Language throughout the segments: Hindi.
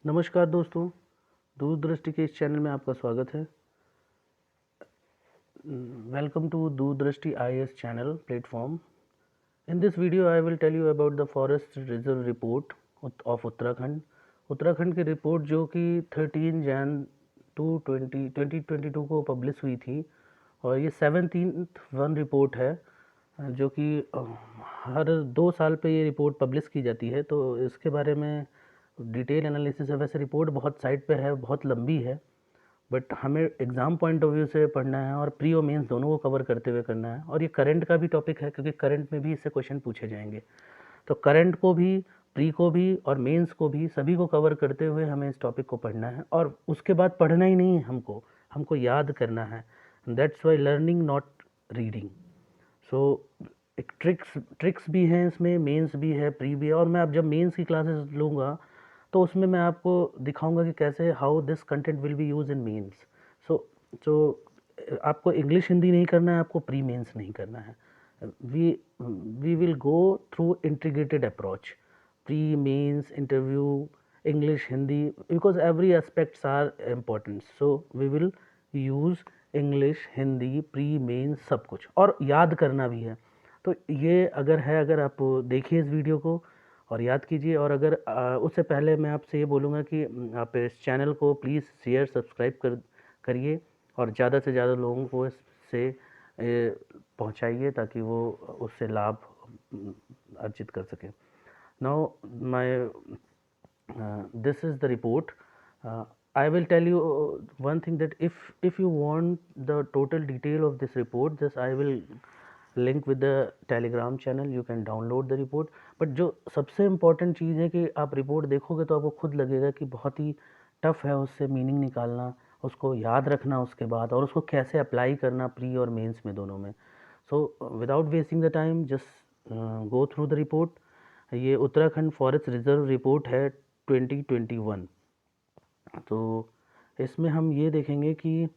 नमस्कार दोस्तों, दूरदृष्टि के इस चैनल में आपका स्वागत है। Welcome to Doordrishti IAS channel platform. In this video, I will tell you about the Forest Reserve Report of Uttarakhand. Uttarakhand की रिपोर्ट जो कि 13 जैन 2022 को पब्लिश हुई थी और ये 17th वन रिपोर्ट है जो कि हर 2 साल पे ये रिपोर्ट पब्लिश की जाती है। तो इसके बारे में डिटेल एनालिसिस है। वैसे रिपोर्ट बहुत साइट पे है, बहुत लंबी है, बट हमें एग्ज़ाम पॉइंट ऑफ व्यू से पढ़ना है और प्री और मेंस दोनों को कवर करते हुए करना है। और ये करंट का भी टॉपिक है क्योंकि करंट में भी इससे क्वेश्चन पूछे जाएंगे। तो करंट को भी, प्री को भी और मेंस को भी, सभी को कवर करते हुए हमें इस टॉपिक को पढ़ना है। और उसके बाद पढ़ना ही नहीं है, हमको याद करना है। That's why learning not reading. So एक ट्रिक्स भी हैं इसमें, मेंस भी है, प्री भी है। और मैं अब जब मेंस की क्लासेस लूँगा तो उसमें मैं आपको दिखाऊंगा कि कैसे how this content will be use in mains. So आपको इंग्लिश हिंदी नहीं करना है, आपको प्री मेंस नहीं करना है। We we will go through integrated approach, pre mains interview, English Hindi, because every aspects are important. So we will use English Hindi pre mains सब कुछ, और याद करना भी है। तो ये अगर आप देखिए इस वीडियो को और याद कीजिए। और अगर उससे पहले मैं आपसे ये बोलूँगा कि आप इस चैनल को प्लीज़ शेयर सब्सक्राइब करिए और ज़्यादा से ज़्यादा लोगों को इससे पहुँचाइए ताकि वो उससे लाभ अर्जित कर सकें। Now my this is the report. I will tell you one thing, that if you want the total detail of this report, just I will link with the telegram channel, you can download the report. But जो सबसे इम्पॉर्टेंट चीज़ है कि आप रिपोर्ट देखोगे तो आपको खुद लगेगा कि बहुत ही टफ है उससे मीनिंग निकालना, उसको याद रखना उसके बाद, और उसको कैसे अप्लाई करना प्री और मेंस में दोनों में। So without wasting the time just go through the report. ये उत्तराखंड फॉरेस्ट रिजर्व रिपोर्ट है 2021। तो इसमें हम ये देखेंगे कि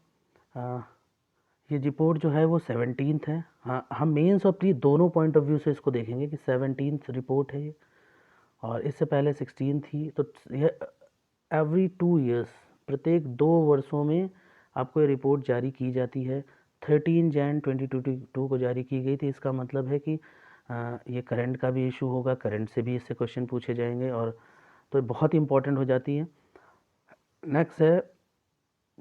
ये रिपोर्ट जो है वो 17th है। हाँ, हम मेंस और प्री दोनों पॉइंट ऑफ व्यू से इसको देखेंगे कि 17th रिपोर्ट है ये, और इससे पहले 16 थी। तो ये एवरी 2 ईयर्स, प्रत्येक 2 वर्षों में आपको ये रिपोर्ट जारी की जाती है। 13 जैन 2022 को जारी की गई थी। इसका मतलब है कि ये करंट का भी इशू होगा, करंट से भी इससे क्वेश्चन पूछे जाएंगे, और तो बहुत इंपॉर्टेंट हो जाती है। नेक्स्ट है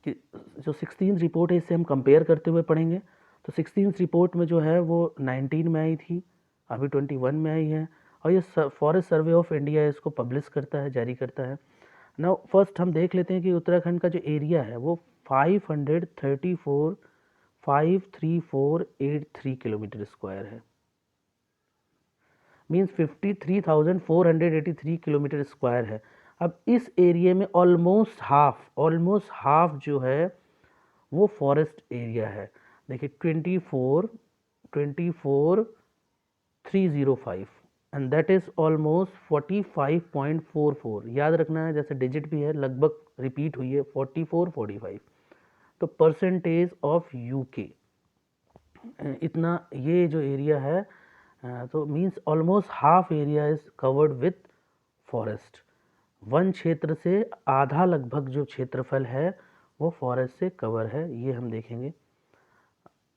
कि जो 16th रिपोर्ट है इससे हम कंपेयर करते हुए पढ़ेंगे। तो 16th रिपोर्ट में जो है वो 19 में आई थी, अभी 21 में आई है, और ये फॉरेस्ट सर्वे ऑफ इंडिया इसको पब्लिश करता है, जारी करता है। नाउ फर्स्ट हम देख लेते हैं कि उत्तराखंड का जो एरिया है वो 534,53483 किलोमीटर स्क्वायर है। मीन्स 53,483 किलोमीटर स्क्वायर है। अब इस एरिया में ऑलमोस्ट हाफ जो है वो फॉरेस्ट एरिया है। देखिए 24,305 एंड दैट इज ऑलमोस्ट 45.44। याद रखना है, जैसे डिजिट भी है, लगभग रिपीट हुई है 44 45। तो परसेंटेज ऑफ यूके, इतना ये जो एरिया है, तो means almost half area is covered with forest. One क्षेत्र से आधा लगभग जो क्षेत्रफल है वो फॉरेस्ट से कवर है, ये हम देखेंगे।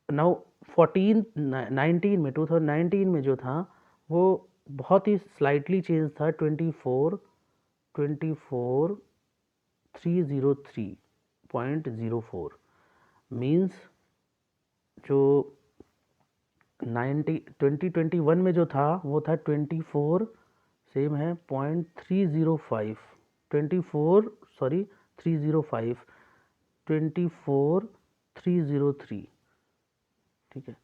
नाउ 2019 में जो था वो बहुत ही स्लाइटली चेंज था, 24,303.04। मीन्स जो 2021 में जो था वो था 24, सेम है, 0.305, 24,305, ठीक है।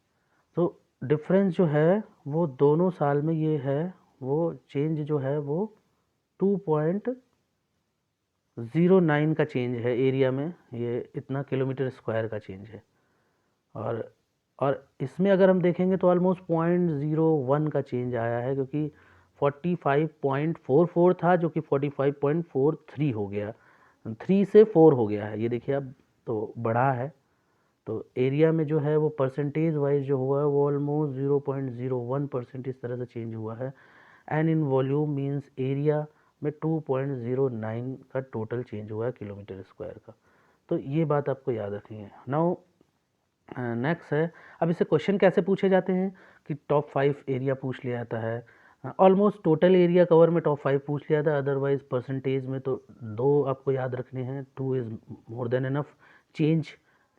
तो डिफरेंस जो है वो दोनों साल में ये है, वो चेंज जो है वो 2.09 का चेंज है एरिया में, ये इतना किलोमीटर स्क्वायर का चेंज है। और इसमें अगर हम देखेंगे तो ऑलमोस्ट 0.01 का चेंज आया है, क्योंकि 45.44 था जो कि 45.43 हो गया, 3 से 4 हो गया है, ये देखिए अब तो बढ़ा है। तो एरिया में जो है वो परसेंटेज वाइज जो हुआ है वो ऑलमोस्ट 0.01% इस तरह से चेंज हुआ है। And in volume means area में 2.09 का टोटल चेंज हुआ है किलोमीटर स्क्वायर का। तो ये बात आपको याद रखनी है। नाउ नेक्स्ट है, अब इससे क्वेश्चन कैसे पूछे जाते हैं कि टॉप 5 एरिया पूछ लिया जाता है। ऑलमोस्ट टोटल एरिया कवर में टॉप 5 पूछ लिया था, अदरवाइज परसेंटेज में तो 2 आपको याद रखने हैं, 2 is more than enough. Change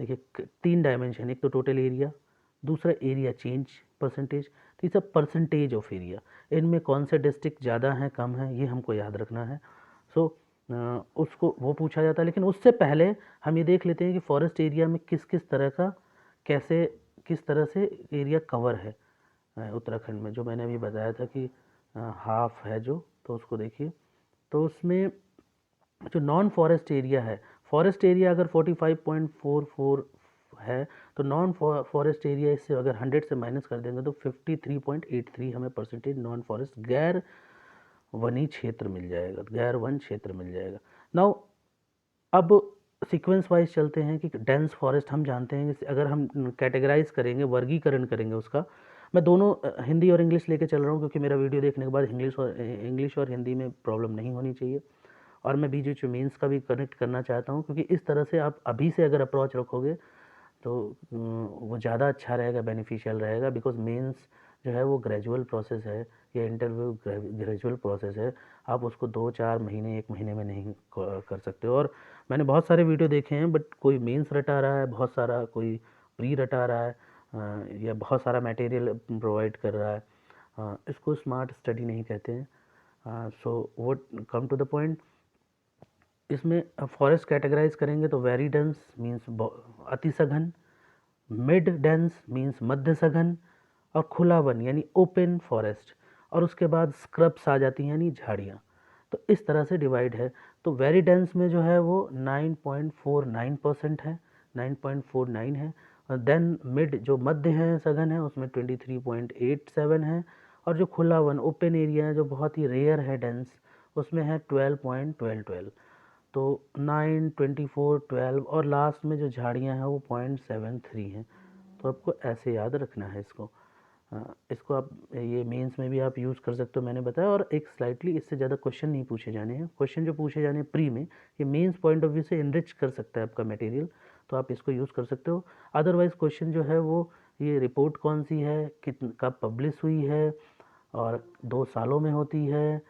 देखिए 3 डायमेंशन, एक तो टोटल एरिया, दूसरा एरिया चेंज परसेंटेज, तीसरा परसेंटेज ऑफ एरिया। इनमें कौन से डिस्ट्रिक्ट ज़्यादा हैं कम हैं ये हमको याद रखना है। सो उसको वो पूछा जाता है। लेकिन उससे पहले हम ये देख लेते हैं कि फॉरेस्ट एरिया में किस किस तरह का कैसे किस तरह से एरिया कवर है उत्तराखंड में, जो मैंने अभी बताया था कि हाफ है जो, तो उसको देखिए। तो उसमें जो नॉन फॉरेस्ट एरिया है, फॉरेस्ट एरिया अगर 45.44 है तो नॉन फॉरेस्ट एरिया इससे अगर 100 से माइनस कर देंगे तो 53.83 हमें परसेंटेज नॉन फॉरेस्ट गैर वनी क्षेत्र मिल जाएगा, गैर वन क्षेत्र मिल जाएगा। नाउ अब सीक्वेंस वाइज चलते हैं कि डेंस फॉरेस्ट हम जानते हैं, जैसे अगर हम कैटेगराइज करेंगे, वर्गीकरण करेंगे उसका, मैं दोनों हिंदी और इंग्लिश लेके चल रहा हूँ क्योंकि मेरा वीडियो देखने के बाद इंग्लिश और हिंदी में प्रॉब्लम नहीं होनी चाहिए। और मैं बीच बीच में मीन्स का भी कनेक्ट करना चाहता हूँ, क्योंकि इस तरह से आप अभी से अगर अप्रोच रखोगे तो वो ज़्यादा अच्छा रहेगा, बेनिफिशियल रहेगा। बिकॉज मेंस जो है वो ग्रेजुअल प्रोसेस है, या इंटरव्यू ग्रेजुअल प्रोसेस है, आप उसको 2-4 महीने 1 महीने में नहीं कर सकते हो। और मैंने बहुत सारे वीडियो देखे हैं, बट कोई मेंस रटा रहा है बहुत सारा, कोई प्री रटा रहा है, या बहुत सारा मटेरियल प्रोवाइड कर रहा है, इसको स्मार्ट स्टडी नहीं कहते हैं। So what come to the point, इसमें फॉरेस्ट कैटेगराइज करेंगे तो वेरी डेंस मीन्स अति सघन, मिड डेंस मीन्स मध्य सघन, और खुला वन यानी ओपन फॉरेस्ट, और उसके बाद स्क्रब्स आ जाती हैं यानी झाड़ियाँ। तो इस तरह से डिवाइड है। तो वेरी डेंस में जो है वो 9.49% है, 9.49 है। देन मिड जो मध्य है सघन है उसमें 23.87 है, और जो खुला वन ओपन एरिया है जो बहुत ही रेयर है डेंस, उसमें है 12.12। तो 9, 24, 12 और लास्ट में जो झाड़ियाँ हैं वो 0.73 हैं। तो आपको ऐसे याद रखना है इसको। इसको आप ये मेंस में भी आप यूज़ कर सकते हो, मैंने बताया। और एक स्लाइटली इससे ज़्यादा क्वेश्चन नहीं पूछे जाने हैं। क्वेश्चन जो पूछे जाने हैं प्री में, ये मेंस पॉइंट ऑफ व्यू से इनरिच कर सकता है आपका मटेरियल, तो आप इसको यूज़ कर सकते हो। अदरवाइज़ क्वेश्चन जो है वो ये रिपोर्ट कौन सी है, कब पब्लिश हुई है, और 2 सालों में होती है,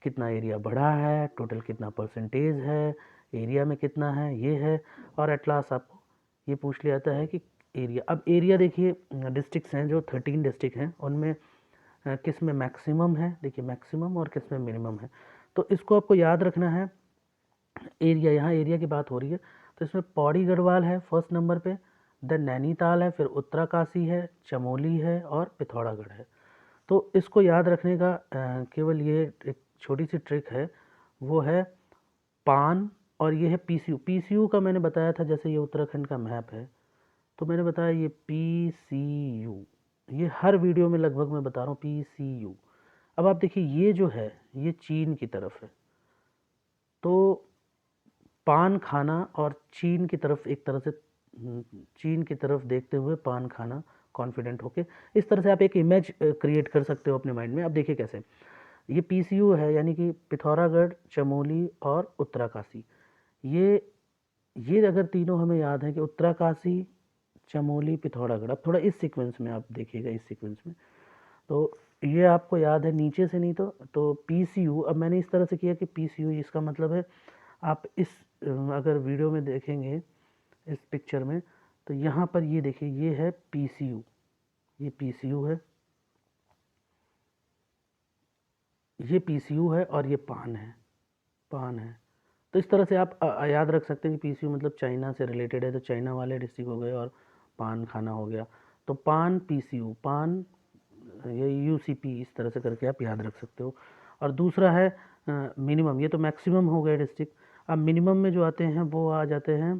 कितना एरिया बढ़ा है, टोटल कितना परसेंटेज है, एरिया में कितना है, ये है। और एट लास्ट आपको ये पूछ लिया जाता है कि एरिया। अब एरिया देखिए डिस्ट्रिक्ट्स हैं जो 13 डिस्ट्रिक्ट हैं, उनमें किस में मैक्सिमम है, देखिए मैक्सिमम, और किस में मिनिमम है। तो इसको आपको याद रखना है। एरिया, यहाँ एरिया की बात हो रही है, तो इसमें पौड़ी गढ़वाल है फर्स्ट नंबर पे, देन नैनीताल है, फिर उत्तराकाशी है, चमोली है, और पिथौरागढ़ है। तो इसको याद रखने का केवल ये एक छोटी सी ट्रिक है, वो है पान, और ये है पीसीयू। पीसीयू का मैंने बताया था, जैसे ये उत्तराखंड का मैप है, तो मैंने बताया ये पीसीयू, ये हर वीडियो में लगभग मैं बता रहा हूँ पीसीयू। अब आप देखिए ये जो है ये चीन की तरफ है, तो पान खाना और चीन की तरफ एक तरह से चीन की तरफ देखते हुए पान खाना कॉन्फिडेंट होके, इस तरह से आप एक इमेज क्रिएट कर सकते हो अपने माइंड में। अब देखिए कैसे, ये पीसीयू है यानी कि पिथौरागढ़, चमोली और उत्तराकाशी। ये अगर तीनों हमें याद है कि उत्तराकाशी, चमोली, पिथौरागढ़, अब थोड़ा इस सीक्वेंस में आप देखिएगा, इस सीक्वेंस में तो ये आपको याद है नीचे से, नहीं तो पीसीयू। अब मैंने इस तरह से किया कि पीसीयू इसका मतलब है, आप इस अगर वीडियो में देखेंगे इस पिक्चर में, तो यहाँ पर ये देखिए ये है पीसीयू, ये पीसीयू है, ये पीसीयू है, और ये पान है, पान है। तो इस तरह से आप याद रख सकते हैं कि पीसीयू मतलब चाइना से रिलेटेड है, तो चाइना वाले डिस्ट्रिक्ट हो गए, और पान खाना हो गया, तो पान पीसीयू, पान ये यूसीपी, इस तरह से करके आप याद रख सकते हो। और दूसरा है मिनिमम, ये तो मैक्सिमम हो गए डिस्ट्रिक्ट। अब मिनिमम में जो आते हैं वो आ जाते हैं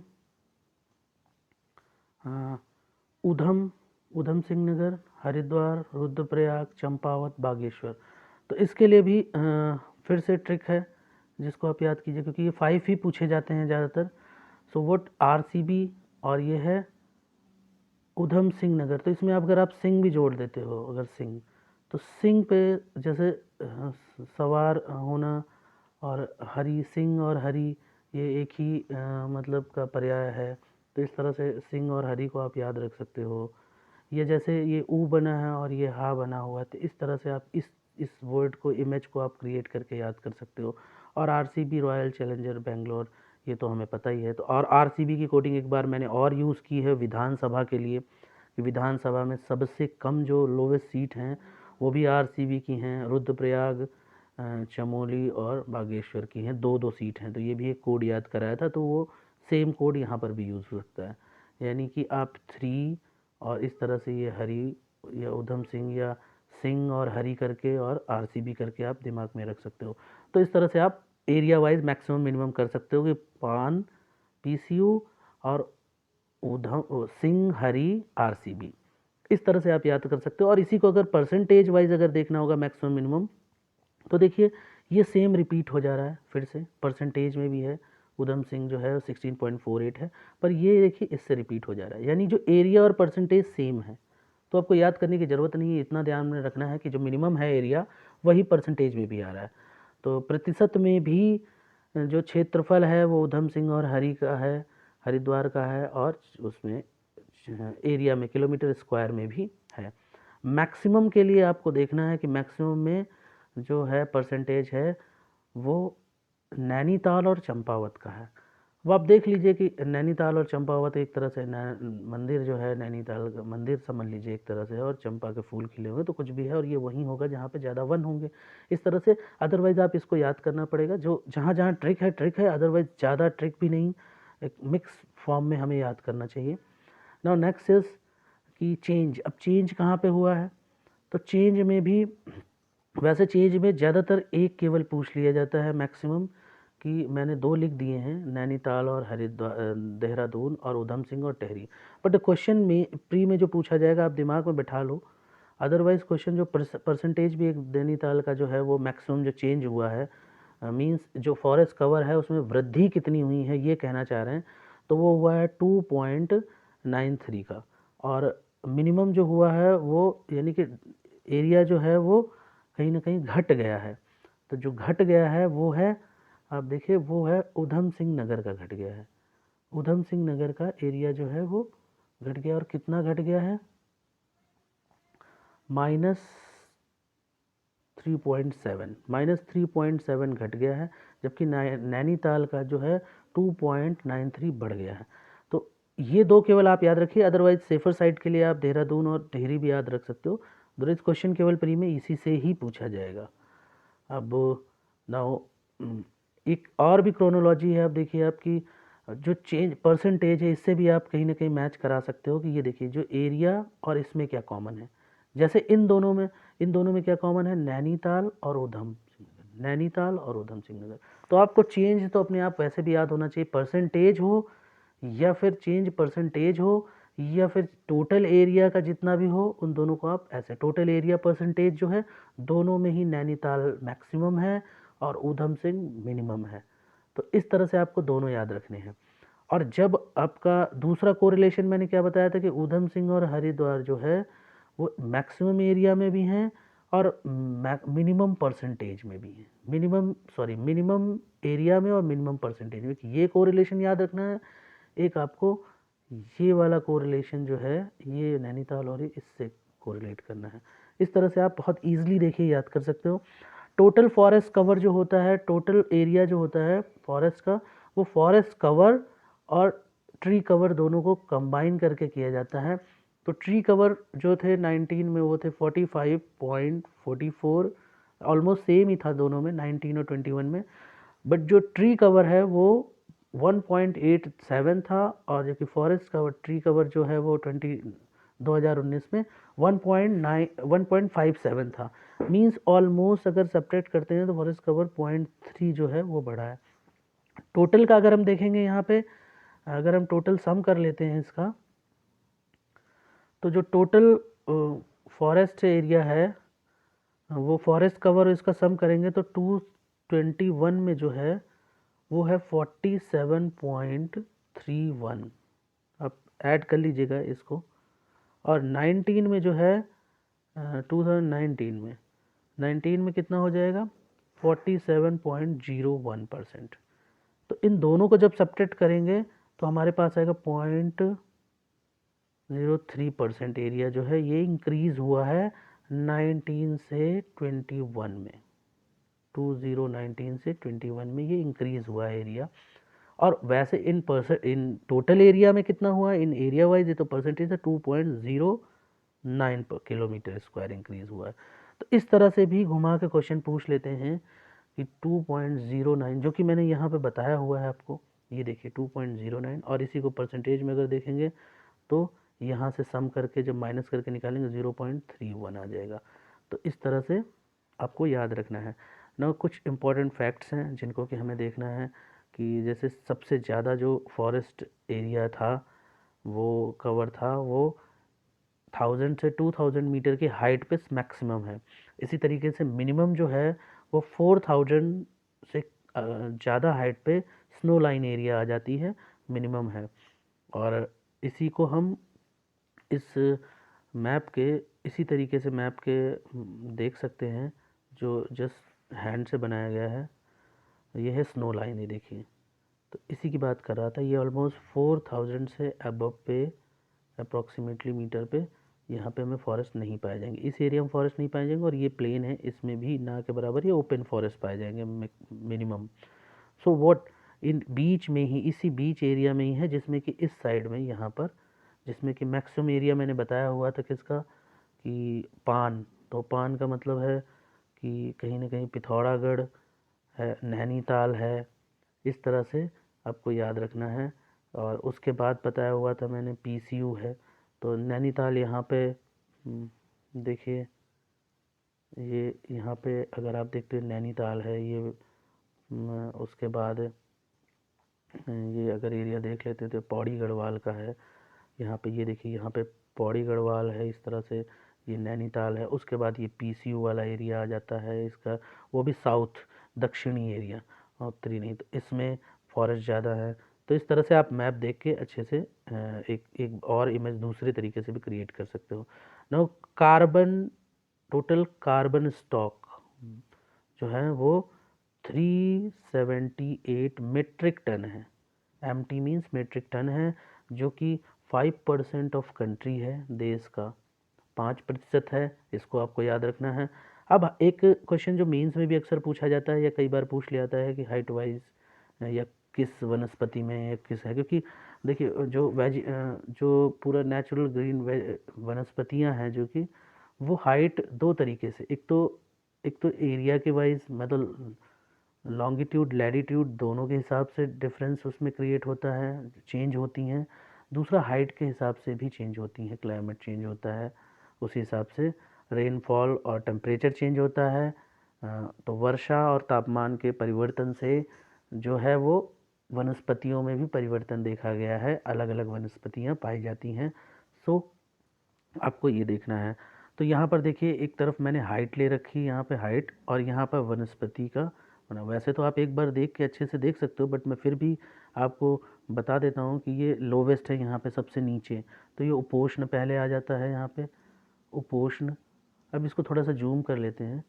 ऊधम सिंह नगर, हरिद्वार, रुद्रप्रयाग, चंपावत, बागेश्वर। तो इसके लिए भी फिर से ट्रिक है जिसको आप याद कीजिए, क्योंकि ये 5 ही पूछे जाते हैं ज़्यादातर। सो वोट आरसीबी, और ये है ऊधम सिंह नगर। तो इसमें आप अगर आप सिंह भी जोड़ देते हो, अगर सिंह, तो सिंह पे जैसे सवार होना, और हरी, सिंह और हरी ये एक ही मतलब का पर्याय है, तो इस तरह से सिंह और हरी को आप याद रख सकते हो। ये जैसे ये ऊ बना है और ये हा बना हुआ है, तो इस तरह से आप इस वर्ड को, इमेज को आप क्रिएट करके याद कर सकते हो। और आरसीबी, रॉयल चैलेंजर बेंगलोर, ये तो हमें पता ही है। तो और आरसीबी की कोडिंग एक बार मैंने और यूज़ की है विधानसभा के लिए, कि विधानसभा में सबसे कम जो लोवेस्ट सीट हैं वो भी आरसीबी की हैं। रुद्रप्रयाग, चमोली और बागेश्वर की हैं, 2-2 सीट हैं। तो ये भी एक कोड याद कराया था, तो वो सेम कोड यहाँ पर भी यूज़ हो सकता है। यानी कि आप 3 और इस तरह से ये हरी या उधम सिंह या सिंह और हरी करके और आरसीबी करके आप दिमाग में रख सकते हो। तो इस तरह से आप एरिया वाइज मैक्सिमम मिनिमम कर सकते हो कि पान, पीसीयू और उधम सिंह, हरी, आरसीबी, इस तरह से आप याद कर सकते हो। और इसी को अगर परसेंटेज वाइज अगर देखना होगा मैक्सिमम मिनिमम, तो देखिए ये सेम रिपीट हो जा रहा है फिर से, परसेंटेज में भी है। उधम सिंह जो है 16.48 है, पर ये देखिए इससे रिपीट हो जा रहा है, यानी जो एरिया और परसेंटेज सेम है। तो आपको याद करने की ज़रूरत नहीं है, इतना ध्यान में रखना है कि जो मिनिमम है एरिया वही परसेंटेज में भी आ रहा है। तो प्रतिशत में भी जो क्षेत्रफल है वो उधम सिंह और हरी का है, हरिद्वार का है, और उसमें एरिया में किलोमीटर स्क्वायर में भी है। मैक्सिमम के लिए आपको देखना है कि मैक्सिमम में जो है परसेंटेज है वो नैनीताल और चंपावत का है। वो आप देख लीजिए कि नैनीताल और चंपावत एक तरह से मंदिर जो है, नैनीताल का मंदिर समझ लीजिए एक तरह से, और चंपा के फूल खिले हुए, तो कुछ भी है, और ये वहीं होगा जहाँ पे ज़्यादा वन होंगे, इस तरह से। अदरवाइज़ आप इसको याद करना पड़ेगा, जो जहाँ जहाँ ट्रिक है, अदरवाइज़ ज़्यादा ट्रिक भी नहीं, एक मिक्स फॉर्म में हमें याद करना चाहिए। नाउ नेक्स्ट इज कि चेंज। अब चेंज कहाँ पे हुआ है, तो चेंज में भी वैसे चेंज में ज़्यादातर एक केवल पूछ लिया जाता है मैक्सिमम, कि मैंने 2 लिख दिए हैं, नैनीताल और हरिद्वार, देहरादून और उधम सिंह और टिहरी। बट क्वेश्चन में प्री में जो पूछा जाएगा आप दिमाग में बैठा लो। अदरवाइज क्वेश्चन जो परसेंटेज भी एक नैनीताल का जो है वो मैक्सिमम जो चेंज हुआ है, मींस जो फॉरेस्ट कवर है उसमें वृद्धि कितनी हुई है ये कहना चाह रहे हैं, तो वो हुआ है 2.93 का। और मिनिमम जो हुआ है वो, यानी कि एरिया जो है वो कहीं ना कहीं घट गया है। तो जो घट गया है वो है, आप देखिए वो है उधम सिंह नगर का घट गया है। उधम सिंह नगर का एरिया जो है वो घट गया, और कितना घट गया है, -3.7 घट गया है। जबकि नैनीताल का जो है 2.93 बढ़ गया है। तो ये 2 केवल आप याद रखिए, अदरवाइज सेफर साइड के लिए आप देहरादून और टिहरी भी याद रख सकते हो। अदरवाइज क्वेश्चन केवल प्री में इसी से ही पूछा जाएगा। अब नाउ एक और भी क्रोनोलॉजी है। अब देखिए आपकी जो चेंज परसेंटेज है, इससे भी आप कहीं ना कहीं मैच करा सकते हो कि ये देखिए जो एरिया और इसमें क्या कॉमन है। जैसे इन दोनों में क्या कॉमन है, नैनीताल और उधम सिंह नगर, नैनीताल और उधम सिंह नगर। तो आपको चेंज तो अपने आप वैसे भी याद होना चाहिए, परसेंटेज हो या फिर चेंज परसेंटेज हो या फिर टोटल एरिया का जितना भी हो, उन दोनों को आप ऐसे, टोटल एरिया परसेंटेज जो है दोनों में ही नैनीताल मैक्सिमम है और उधम सिंह मिनिमम है। तो इस तरह से आपको दोनों याद रखने हैं। और जब आपका दूसरा कोरिलेशन मैंने क्या बताया था कि उधम सिंह और हरिद्वार जो है वो मैक्सिमम एरिया में भी हैं और मिनिमम परसेंटेज में भी हैं, मिनिमम एरिया में और मिनिमम परसेंटेज में। ये कोरिलेशन याद रखना है। एक आपको ये वाला कोरिलेशन जो है ये नैनीताल और इससे कोरिलेट करना है। इस तरह से आप बहुत ईजिली देखिए याद कर सकते हो। टोटल फॉरेस्ट कवर जो होता है, टोटल एरिया जो होता है फॉरेस्ट का, वो फॉरेस्ट कवर और ट्री कवर दोनों को कंबाइन करके किया जाता है। तो ट्री कवर जो थे 19 में वो थे 45.44, ऑलमोस्ट सेम ही था दोनों में, 19 और 21 में। बट जो ट्री कवर है वो 1.87 था, और जो कि फॉरेस्ट कवर ट्री कवर जो है वो 2019 में 1.57 था। मींस ऑलमोस्ट अगर सब्ट्रैक्ट करते हैं तो फॉरेस्ट कवर 0.3 जो है वो बढ़ा है। टोटल का अगर हम देखेंगे यहाँ पे, अगर हम टोटल सम कर लेते हैं इसका, तो जो टोटल फॉरेस्ट एरिया है वो फॉरेस्ट कवर इसका सम करेंगे तो 221 में जो है वो है 47.31। आप ऐड कर लीजिएगा इसको। और 19 में जो है 2019 में कितना हो जाएगा, 47.01%। तो इन दोनों को जब सब्ट्रैक्ट करेंगे तो हमारे पास आएगा 0.03% एरिया जो है ये इंक्रीज हुआ है 19 से 21 में। 2019 से 21 में ये इंक्रीज हुआ है एरिया। और वैसे इन टोटल एरिया में कितना हुआ इन एरिया वाइज, ये तो परसेंटेज है, 2.09 किलोमीटर स्क्वायर इंक्रीज हुआ है। तो इस तरह से भी घुमा के क्वेश्चन पूछ लेते हैं कि 2.09 जो कि मैंने यहाँ पे बताया हुआ है आपको, ये देखिए 2.09, और इसी को परसेंटेज में अगर देखेंगे तो यहाँ से सम करके जब माइनस करके निकालेंगे 0.31 आ जाएगा। तो इस तरह से आपको याद रखना है ना। कुछ इंपॉर्टेंट फैक्ट्स हैं जिनको कि हमें देखना है कि जैसे सबसे ज़्यादा जो फॉरेस्ट एरिया था वो कवर था वो 1000 से 2000 मीटर की हाइट पे मैक्सिमम है। इसी तरीके से मिनिमम जो है वो 4000 से ज़्यादा हाइट पे स्नो लाइन एरिया आ जाती है, मिनिमम है। और इसी को हम इस मैप के इसी तरीके से मैप के देख सकते हैं जो जस्ट हैंड से बनाया गया है। ये है स्नो लाइन, ये देखिए। तो इसी की बात कर रहा था, ये ऑलमोस्ट 4000 से अबव पे अप्रॉक्सीमेटली मीटर पे यहाँ पे हमें फॉरेस्ट नहीं पाए जाएंगे, इस एरिया में फॉरेस्ट नहीं पाए जाएंगे। और ये प्लेन है, इसमें भी ना के बराबर ये ओपन फॉरेस्ट पाए जाएंगे मिनिमम। सो व्हाट इन बीच में ही, इसी बीच एरिया में ही है जिसमें कि इस साइड में यहाँ पर, जिसमें कि मैक्सिमम एरिया मैंने बताया हुआ था किसका, कि पान। तो पान का मतलब है कि कहीं ना कहीं पिथौरागढ़ है, नैनीताल है, इस तरह से आपको याद रखना है। और उसके बाद बताया हुआ था मैंने पीसीयू है, तो नैनीताल यहाँ पे देखिए, ये यहाँ पे अगर आप देखते हैं नैनीताल है ये। उसके बाद ये अगर एरिया देख लेते तो पौड़ी गढ़वाल का है यहाँ पे, ये देखिए यहाँ पे पौड़ी गढ़वाल है, इस तरह से ये नैनीताल है। उसके बाद ये पीसीयू वाला एरिया आ जाता है इसका, वो भी साउथ दक्षिणी एरिया, उत्तरी नहीं। तो इसमें फॉरेस्ट ज़्यादा है। तो इस तरह से आप मैप देख के अच्छे से एक और इमेज दूसरे तरीके से भी क्रिएट कर सकते हो। No carbon, total carbon stock जो है वो 378 मेट्रिक टन है। एमटी मीन्स मेट्रिक टन है, जो कि 5% ऑफ कंट्री है, देश का 5% है। इसको आपको याद रखना है। अब एक क्वेश्चन जो मेंस में भी अक्सर पूछा जाता है या कई बार पूछ लिया जाता है कि हाइट वाइज या किस वनस्पति में या किस है, क्योंकि देखिए जो पूरा नेचुरल ग्रीन वनस्पतियां हैं जो कि वो हाइट दो तरीके से, एक तो एरिया के वाइज, मतलब लॉन्गिट्यूड लैटिट्यूड दोनों के हिसाब से डिफरेंस उसमें क्रिएट होता है, चेंज होती हैं। दूसरा हाइट के हिसाब से भी चेंज होती हैं, क्लाइमेट चेंज होता है, उस हिसाब से रेनफॉल और टेम्परेचर चेंज होता है। तो वर्षा और तापमान के परिवर्तन से जो है वो वनस्पतियों में भी परिवर्तन देखा गया है, अलग अलग वनस्पतियाँ पाई जाती हैं। सो आपको ये देखना है। तो यहाँ पर देखिए एक तरफ मैंने हाइट ले रखी, यहाँ पे हाइट, और यहाँ पर वनस्पति का बना। वैसे तो आप एक बार देख के अच्छे से देख सकते हो, बट मैं फिर भी आपको बता देता हूँ कि ये लोवेस्ट है यहाँ पे सबसे नीचे। तो ये उपोष्ण पहले आ जाता है यहाँ पे, उपोष्ण। अब इसको थोड़ा सा जूम कर लेते हैं,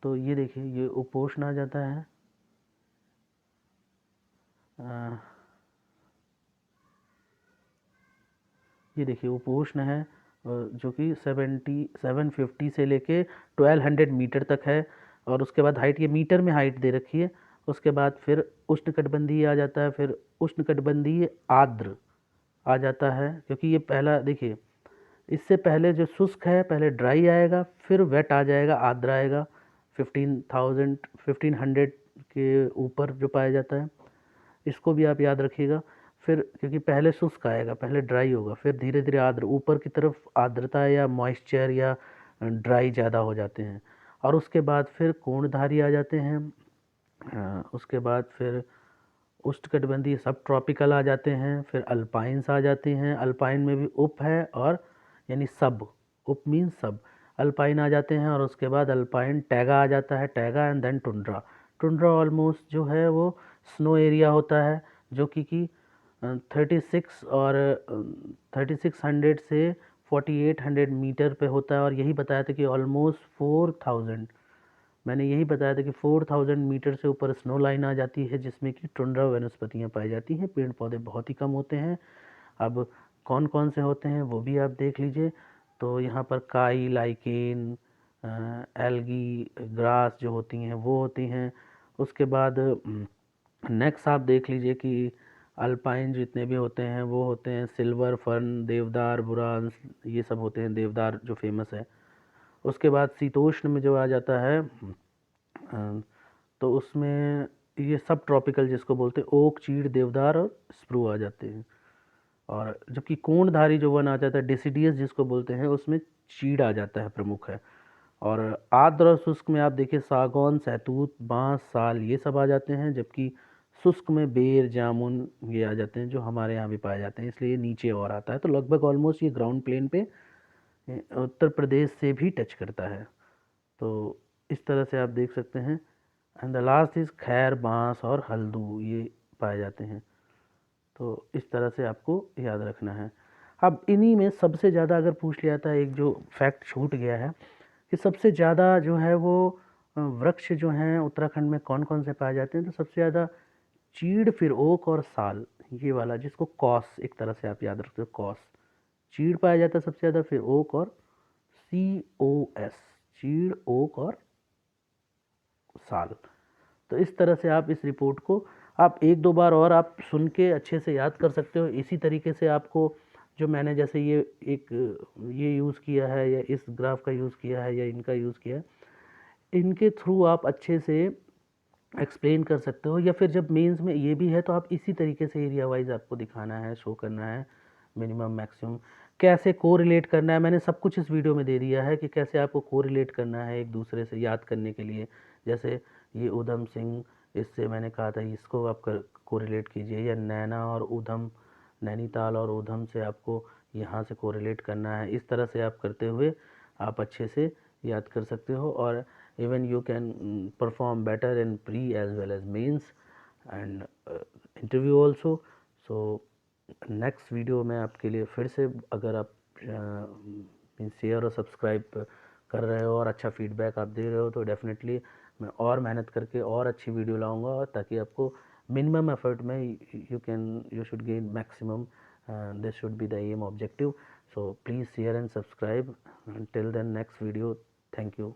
तो ये देखिए ये उपोष्ण आ जाता है। ये देखिए उपोष्ण है, जो कि 750 से लेके 1200 मीटर तक है। और उसके बाद हाइट, ये मीटर में हाइट दे रखी है। उसके बाद फिर उष्णकटिबंधीय आ जाता है, फिर उष्णकटिबंधीय आर्द्र आ जाता है, क्योंकि ये पहला देखिए, इससे पहले जो शुष्क है पहले ड्राई आएगा, फिर वेट आ जाएगा, आर्द्र आएगा 1500 के ऊपर जो पाया जाता है। इसको भी आप याद रखिएगा। फिर क्योंकि पहले शुष्क आएगा, पहले ड्राई होगा, फिर धीरे धीरे आर्द्र, ऊपर की तरफ आर्द्रता या मॉइस्चर या ड्राई ज़्यादा हो जाते हैं। और उसके बाद फिर कोणधारी आ जाते हैं। उसके बाद फिर उष्णकटिबंधीय सब ट्रॉपिकल आ जाते हैं, फिर अल्पाइंस आ जाते हैं। अल्पाइन में भी उप है और यानी सब, उप मीन सब, अल्पाइन आ जाते हैं। और उसके बाद अल्पाइन टैगा आ जाता है, taiga and then tundra. Tundra almost जो है वो स्नो एरिया होता है, जो कि 36 और 3600 से 4800 मीटर पे होता है। और यही बताया था कि ऑलमोस्ट 4000 मैंने यही बताया था कि 4000 मीटर से ऊपर स्नो लाइन आ जाती है जिसमें कि टुंड्रा वनस्पतियाँ पाई जाती हैं, पेड़ पौधे बहुत ही कम होते हैं। अब कौन कौन से होते हैं वो भी आप देख लीजिए। तो यहाँ पर काई, लाइकेन, एल्गी, ग्रास जो होती हैं वो होती हैं। उसके बाद नेक्स्ट आप देख लीजिए कि अल्पाइन जितने भी होते हैं वो होते हैं सिल्वर फर्न, देवदार, बुरांस, ये सब होते हैं, देवदार जो फेमस है। उसके बाद शीतोष्ण में जो आ जाता है तो उसमें ये सब ट्रॉपिकल जिसको बोलते हैं ओक, चीड़, देवदार और स्प्रू आ जाते हैं। और जबकि कोणधारी जो वन आ जाता है डिसिडियस जिसको बोलते हैं उसमें चीड़ आ जाता है, प्रमुख है। और आर्द्र और शुष्क में आप देखिए सागौन, सहतूत, बांस, साल ये सब आ जाते हैं। जबकि शुष्क में बेर, जामुन ये आ जाते हैं जो हमारे यहाँ भी पाए जाते हैं, इसलिए ये नीचे और आता है। तो लगभग ऑलमोस्ट ये ग्राउंड प्लेन पे उत्तर प्रदेश से भी टच करता है। तो इस तरह से आप देख सकते हैं। एंड द लास्ट इज़ खैर, बांस और हल्दू ये पाए जाते हैं। तो इस तरह से आपको याद रखना है। अब इन्हीं में सबसे ज़्यादा अगर पूछ लिया था, एक जो फैक्ट छूट गया है कि सबसे ज़्यादा जो है वो वृक्ष जो हैं उत्तराखंड में कौन कौन से पाए जाते हैं, तो सबसे ज़्यादा चीड़, फिर ओक और साल, ये वाला जिसको कॉस एक तरह से आप याद रखते हो, कॉस। चीड़ पाया जाता है सबसे ज़्यादा, फिर ओक और COS, चीड़, ओक और साल। तो इस तरह से आप इस रिपोर्ट को आप एक दो बार और आप सुन के अच्छे से याद कर सकते हो। इसी तरीके से आपको जो मैंने जैसे ये यूज़ किया है या इस ग्राफ का यूज़ किया है या इनका यूज़ किया है, इनके थ्रू आप अच्छे से एक्सप्लेन कर सकते हो। या फिर जब मेंस में ये भी है तो आप इसी तरीके से एरिया वाइज आपको दिखाना है, शो करना है, मिनिमम मैक्सिमम कैसे कोरिलेट करना है। मैंने सब कुछ इस वीडियो में दे दिया है कि कैसे आपको कोरिलेट करना है एक दूसरे से याद करने के लिए। जैसे ये ऊधम सिंह, इससे मैंने कहा था इसको आप कोरिलेट कीजिए, या नैना और ऊधम, नैनीताल और ऊधम से आपको यहाँ से कोरिलेट करना है। इस तरह से आप करते हुए आप अच्छे से याद कर सकते हो। और even you can perform better in pre as well as mains and interview also. So next video में आपके लिए फिर से, अगर आप शेयर और सब्सक्राइब कर रहे हो और अच्छा फीडबैक आप दे रहे हो तो डेफिनेटली मैं और मेहनत करके और अच्छी वीडियो लाऊंगा, ताकि आपको मिनिमम एफर्ट में you should gain maximum. This should be the aim objective. So please share and subscribe. Until then next video, thank you.